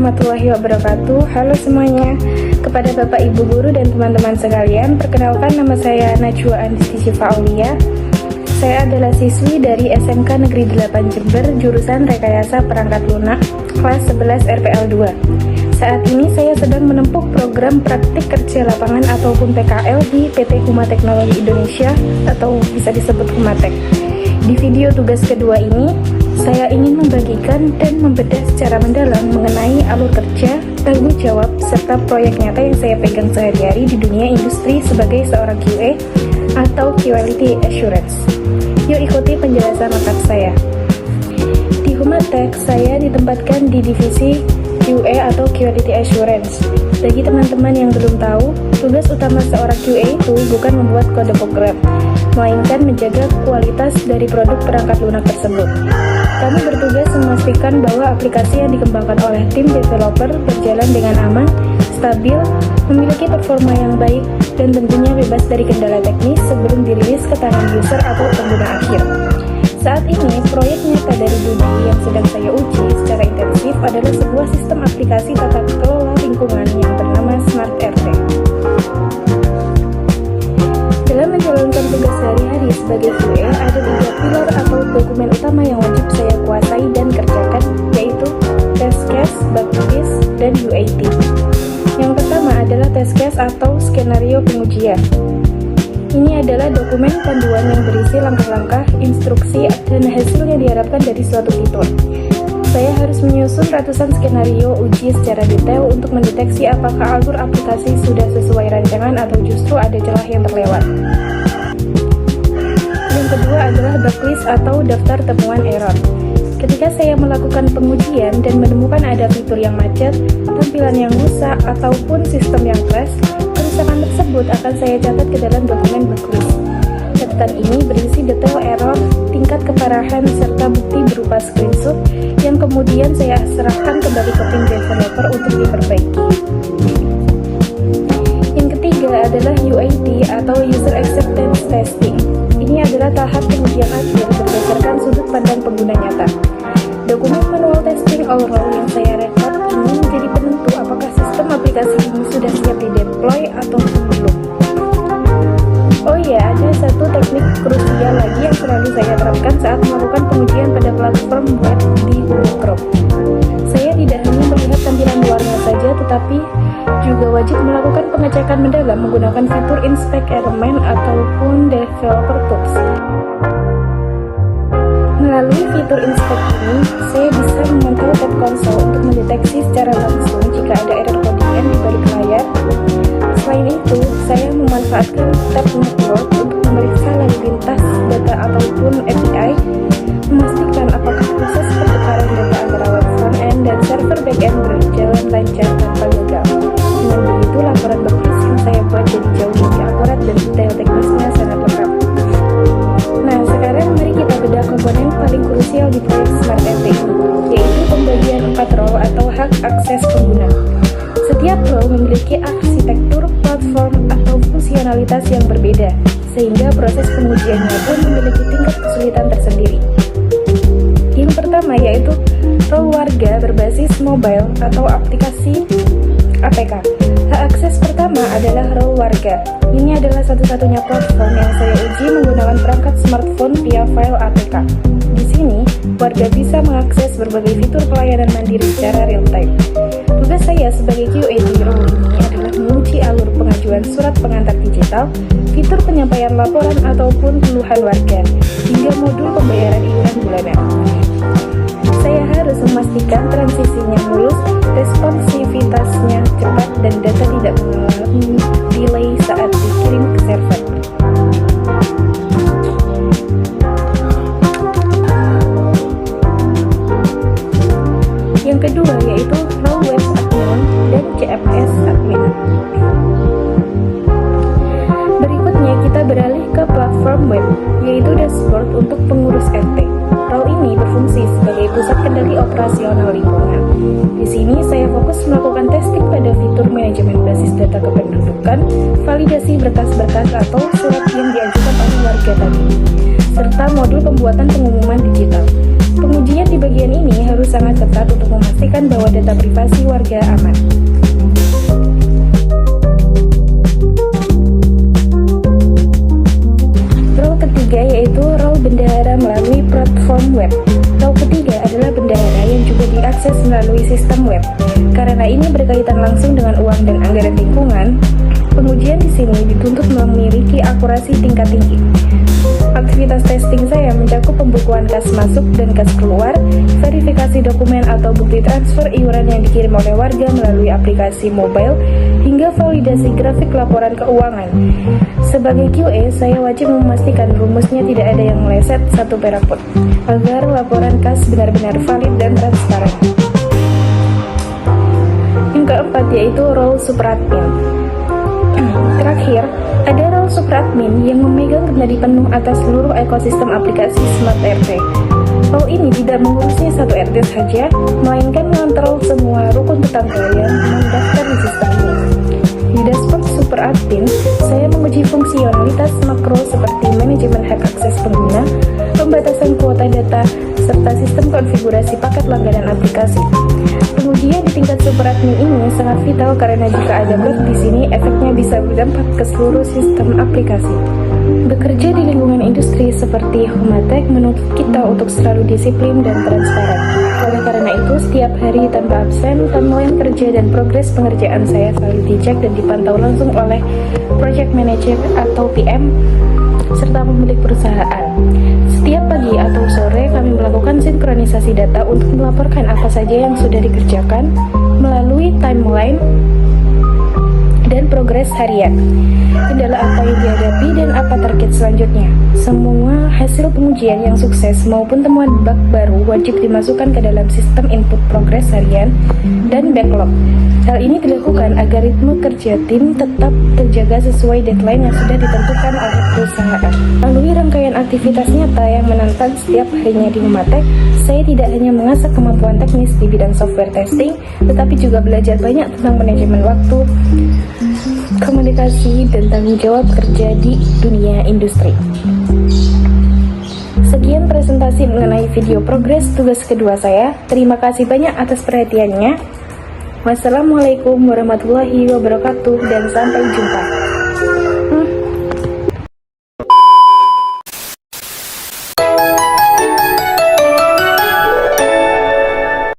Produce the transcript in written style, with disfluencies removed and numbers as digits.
warahmatullahi wabarakatuh. Halo semuanya. Kepada Bapak Ibu Guru dan teman-teman sekalian, perkenalkan nama saya Najwa Andisti Syifa Aulia. Saya adalah siswi dari SMK Negeri 8 Jember, jurusan Rekayasa Perangkat Lunak, kelas 11 RPL 2. Saat ini saya sedang menempuh program praktik kerja lapangan ataupun PKL di PT Huma Teknologi Indonesia atau bisa disebut Humatek. Di video tugas kedua ini, saya ingin membagikan dan membedah secara mendalam mengenai alur kerja, tanggung jawab, serta proyek nyata yang saya pegang sehari-hari di dunia industri sebagai seorang QA atau Quality Assurance. Yuk ikuti penjelasan lengkap saya. Di Humatek, saya ditempatkan di divisi QA atau Quality Assurance. Bagi teman-teman yang belum tahu, tugas utama seorang QA itu bukan membuat kode program, melainkan menjaga kualitas dari produk perangkat lunak tersebut. Kami bertugas memastikan bahwa aplikasi yang dikembangkan oleh tim developer berjalan dengan aman, stabil, memiliki performa yang baik, dan tentunya bebas dari kendala teknis sebelum dirilis ke tangan user atau pengguna akhir. Saat ini, proyek nyata dari dunia yang sedang saya uji secara intensif adalah sebuah sistem aplikasi tata kelola lingkungan yang bernama Smart RT. Dalam menjalankan tugas sehari-hari sebagai QA, ada 3 pilar atau dokumen utama yang wajib saya kuasai dan kerjakan, yaitu test case, bug fix, dan UAT. Yang pertama adalah test case atau skenario pengujian. Ini adalah dokumen panduan yang berisi langkah-langkah, instruksi, dan hasil yang diharapkan dari suatu fitur. Saya harus menyusun ratusan skenario uji secara detail untuk mendeteksi apakah alur aplikasi sudah sesuai rancangan atau justru ada celah yang terlewat. Yang kedua adalah backlist atau daftar temuan error. Ketika saya melakukan pengujian dan menemukan ada fitur yang macet, tampilan yang rusak, ataupun sistem yang crash, kerusakan tersebut akan saya catat ke dalam dokumen backlist. Catatan ini berisi detail error, tingkat keparahan, serta bukti berupa screenshot yang kemudian saya serahkan kembali ke tim developer untuk diperbaiki. Yang ketiga adalah UAT atau User Acceptance Testing. Ini adalah tahap pengujian akhir berdasarkan sudut pandang pengguna nyata. Dokumen manual testing overall yang saya rekod ini menjadi penentu apakah sistem aplikasi ini sudah siap di-deploy atau belum. Oh iya, ada satu teknik krusial lagi yang selalu saya terapkan saat melakukan pengujian pada platform web di Google Chrome. Saya tidak hanya melihat tampilan luarnya saja, tetapi juga wajib melakukan pengecekan mendalam menggunakan fitur Inspect Element ataupun Developer Tools. Melalui fitur Inspect ini, saya bisa memantau tab konsol untuk mendeteksi secara langsung jika ada error codingan di balik layar. Selain itu, saya memanfaatkan tab Network untuk memeriksa lalu lintas data ataupun API, memastikan apakah proses pertukaran data antara web front-end dan server back-end berjalan lancar tanpa gagal. Dengan begitu, laporan bugfix yang saya buat jadi jauh lebih akurat dan detail teknisnya sangat lengkap. Nah, sekarang mari kita bedah komponen paling krusial di proyek Smart RT ini, yaitu pembagian 4 role atau hak akses pengguna. Setiap role memiliki arsitektur, platform, atau fungsionalitas yang berbeda, sehingga proses pengujiannya pun memiliki tingkat kesulitan tersendiri. Yang pertama yaitu role warga berbasis mobile atau aplikasi APK. Hak akses pertama adalah role warga. Ini adalah satu-satunya platform yang saya uji menggunakan perangkat smartphone via file APK. Di sini, warga bisa mengakses berbagai fitur pelayanan mandiri secara real-time. Tugas saya sebagai QA di role ini adalah menguji alur pengajuan surat pengantar digital, fitur penyampaian laporan ataupun keluhan warga, hingga modul pembayaran iuran bulanan. Saya harus memastikan transisinya mulus, responsivitasnya cepat, dan data tidak mengalami delay saat dikirim ke server. Yang kedua yaitu role web admin dan CMS admin. Berikutnya kita beralih ke platform web, yaitu dashboard untuk pengurus RT. Role ini berfungsi sebagai pusat kendali operasional lingkungan. Di sini saya fokus melakukan testing pada fitur manajemen basis data kependudukan, validasi berkas-berkas atau surat yang diajukan oleh warga tadi, serta modul pembuatan pengumuman digital. Pengujian di bagian ini harus sangat ketat untuk memastikan bahwa data privasi warga aman. Role ketiga yaitu role bendahara melalui platform web. Role ketiga adalah bendahara yang juga diakses melalui sistem web. Karena ini berkaitan langsung dengan uang dan anggaran lingkungan, pengujian di sini dituntut memiliki akurasi tingkat tinggi. Aktivitas testing saya mencakup pembukuan kas masuk dan kas keluar, verifikasi dokumen atau bukti transfer iuran yang dikirim oleh warga melalui aplikasi mobile, hingga validasi grafik laporan keuangan. Sebagai QA, saya wajib memastikan rumusnya tidak ada yang meleset satu perak pun, agar laporan kas benar-benar valid dan transparan. Yang keempat yaitu role superadmin. Terakhir, ada role superadmin yang memegang kendali penuh atas seluruh ekosistem aplikasi Smart RT. Role ini tidak mengurusnya satu RT saja, melainkan mengontrol semua rukun tetangga yang mendaftar di sistem ini. Di dashboard superadmin, saya menguji fungsionalitas makro seperti manajemen hak akses pengguna, pembatasan kuota data, serta sistem konfigurasi paket langganan aplikasi. Pengujian di tingkat superadmin ini sangat vital karena jika ada bug di sini, efeknya bisa berdampak ke seluruh sistem aplikasi. Bekerja di lingkungan industri seperti Homatech menuntut kita untuk selalu disiplin dan transparan. Oleh karena itu, setiap hari tanpa absen, timeline kerja dan progres pengerjaan saya selalu dicek dan dipantau langsung oleh project manager atau PM serta pemilik perusahaan. Setiap pagi atau sore kami melakukan sinkronisasi data untuk melaporkan apa saja yang sudah dikerjakan melalui timeline dan progres harian, kendala apa yang dihadapi dan apa target selanjutnya. Semua hasil pengujian yang sukses maupun temuan bug baru wajib dimasukkan ke dalam sistem input progres harian dan backlog. Hal ini dilakukan agar ritme kerja tim tetap terjaga sesuai deadline yang sudah ditentukan oleh perusahaan. Melalui rangkaian aktivitas nyata yang menantang setiap harinya di Homatech, saya tidak hanya mengasah kemampuan teknis di bidang software testing, tetapi juga belajar banyak tentang manajemen waktu, komunikasi, dan tanggung jawab kerja di dunia industri. Sekian presentasi mengenai video progres tugas kedua saya. Terima kasih banyak atas perhatiannya. Wassalamualaikum warahmatullahi wabarakatuh dan sampai jumpa.